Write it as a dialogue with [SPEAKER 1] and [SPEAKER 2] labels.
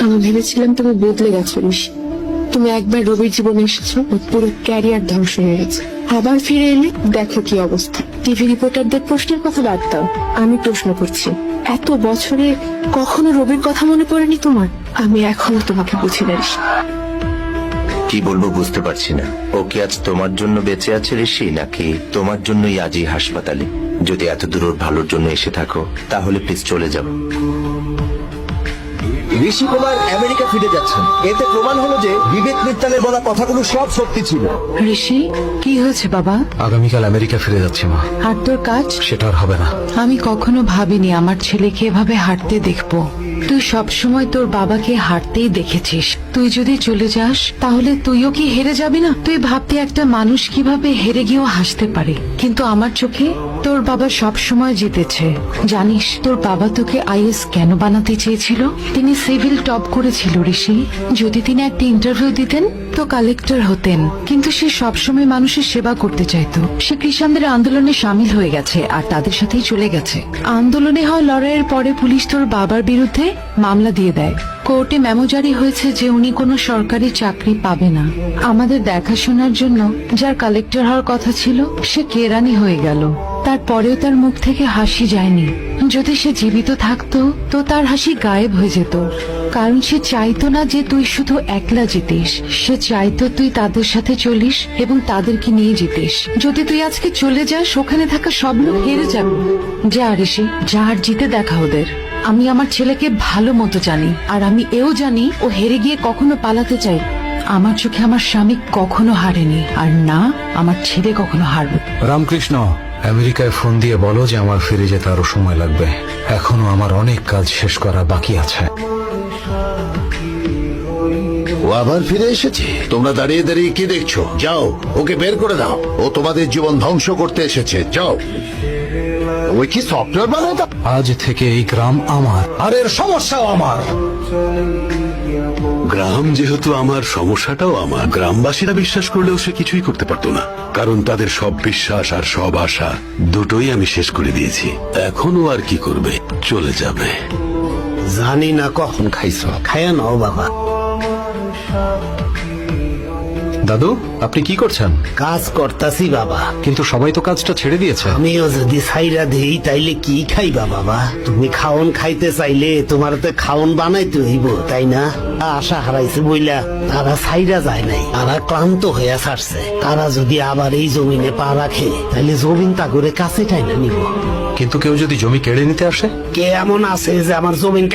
[SPEAKER 1] আমি ভেবেছিলাম তুমি বদলে গেছো ঋষি। তুমি একবার রবির জীবনে এসেছো, ওর পুরো ক্যারিয়ার ধ্বংস হয়ে গেছে। আবার ফিরে এলে দেখো কি অবস্থা। টিভি রিপোর্টারদের প্রশ্নের কথা বাদ দাও, আমি প্রশ্ন করছি, এত বছরে কখনো রবির কথা মনে পড়েনি তোমার? আমি এখনো তোমাকে বুঝি না ঋষি।
[SPEAKER 2] কি বলবো বুঝতে পারছি না। ও কি আজ তোমার জন্য বেঁচে আছে ঋষি, নাকি তোমার জন্যই আজই হাসপাতালে? যদি এত দূর ওর ভালোর জন্য এসে থাকো তাহলে প্লিজ চলে যাও।
[SPEAKER 3] ঋষি কুমার আমেরিকা ফিরে যাচ্ছেন। এতে প্রমাণ হলো যে বিবেক মিত্তালের বলা কথাগুলো সব সত্যি ছিল।
[SPEAKER 4] ঋষি, কি হয়েছে বাবা?
[SPEAKER 5] আগামীকাল আমেরিকা ফিরে যাচ্ছি মা।
[SPEAKER 4] আর তোর কাজ?
[SPEAKER 5] সেটা আর হবে না।
[SPEAKER 4] আমি কখনো ভাবিনি আমার ছেলেকে এভাবে হাঁটতে দেখবো। তুই সবসময় তোর বাবাকে হাঁটতেই দেখেছিস। তুই যদি চলে যাস তাহলে তুইও কি হেরে যাবি না? তুই ভাবতে একটা মানুষ কিভাবে হেরে গিয়েও হাসতে পারে, কিন্তু আমার চোখে তোর বাবা সব সময় জিতেছে। জানিস তোর বাবা তোকে আইএস কেন বানাতে চেয়েছিল? তিনি সিভিল টপ করেছিল ঋষি। যদি তিনি একটা ইন্টারভিউ দিতেন তো কালেক্টর হতেন, কিন্তু সে সবসময় মানুষের সেবা করতে চাইতো। সে কৃষকদের আন্দোলনে সামিল হয়ে গেছে আর তাদের সাথেই চলে গেছে। আন্দোলনে হয় লড়াইয়ের পরে পুলিশ তোর বাবার বিরুদ্ধে মামলা দিয়ে দেয়। কোর্টে মেমো জারি হয়েছে যে উনি কোনো সরকারি চাকরি পাবে না। আমাদের দেখাশোনার জন্য যার কালেক্টর হওয়ার কথা ছিল সে কেরানি হয়ে গেল। তারপরেও তার মুখ থেকে হাসি যায়নি। যদি সে জীবিত থাকতো তো তার হাসি গায়েব হয়ে যেত, কারণ সে চাইতো না যে তুই শুধু একলা জিতিস। সে চাইতো তুই তাদের সাথে চলিস এবং তাদেরকে নিয়ে জিতিস। যদি তুই আজকে চলে যাস ওখানে থাকা সব লোক হেরে যাবে। যা ঋষি, যা, আর জিতে দেখা ওদের। আমি আমার ছেলেকে ভালো মতো জানি, আর আমি এও জানি ও হেরে গিয়ে কখনো পালাতে চাই। আমার চোখে আমার স্বামী কখনো হারেনি, আর না আমার ছেলে কখনো হারবে।
[SPEAKER 5] রামকৃষ্ণ, আমেরিকায় ফোন দিয়ে বলো যে আমার ফিরে যেতে আরো সময় লাগবে। এখনো আমার অনেক কাজ শেষ করা বাকি আছে।
[SPEAKER 6] ও আবার ফিরে এসেছে। তোমরা দাঁড়িয়ে দাঁড়িয়ে কি দেখছো? যাও, ওকে বের করে দাও। ও তোমাদের জীবন ধ্বংস করতে এসেছে। যাও। ওই কি সফটওয়্যার বানায়?
[SPEAKER 5] আজ থেকে এই গ্রাম আমার, আর এর সমস্যাও আমার।
[SPEAKER 7] গ্রাম যেহেতু আমার, সমস্যাটাও আমার। গ্রামবাসীরা বিশ্বাস করলেও সে কিছুই করতে পারতো না, কারণ তাদের সব বিশ্বাস আর সব আশা দুটোই আমি শেষ করে দিয়েছি। এখনো আর কি করবে? চলে যাবে।
[SPEAKER 3] জানি না কখন খাইছো, খায়া নাও বাবা।
[SPEAKER 5] দাদু, আপনি কি করছেন?
[SPEAKER 3] কাজ করতাছি বাবা।
[SPEAKER 5] কিন্তু সবাই তো কাজটা ছেড়ে দিয়েছে।
[SPEAKER 3] আমিও যদি সাইরা দেই তাইলে কি খাইবা বাবা? তুমি খাওন খাইতে চাইলে তোমার তো খাওন বানাইতে হইব, তাই না? আশা হারাইছে বইলা তারা সাইরা যায় নাই, তারা ক্লান্ত হইয়া ছাড়ছে। তারা যদি আবার এই জমিনে পা রাখে তাহলে জমিন তা করে কাছে টাইনা নিব।
[SPEAKER 5] কিন্তু কেউ যদি জমি কেড়ে নিতে আসে?
[SPEAKER 3] কে এমন আছে যে আমার জমিন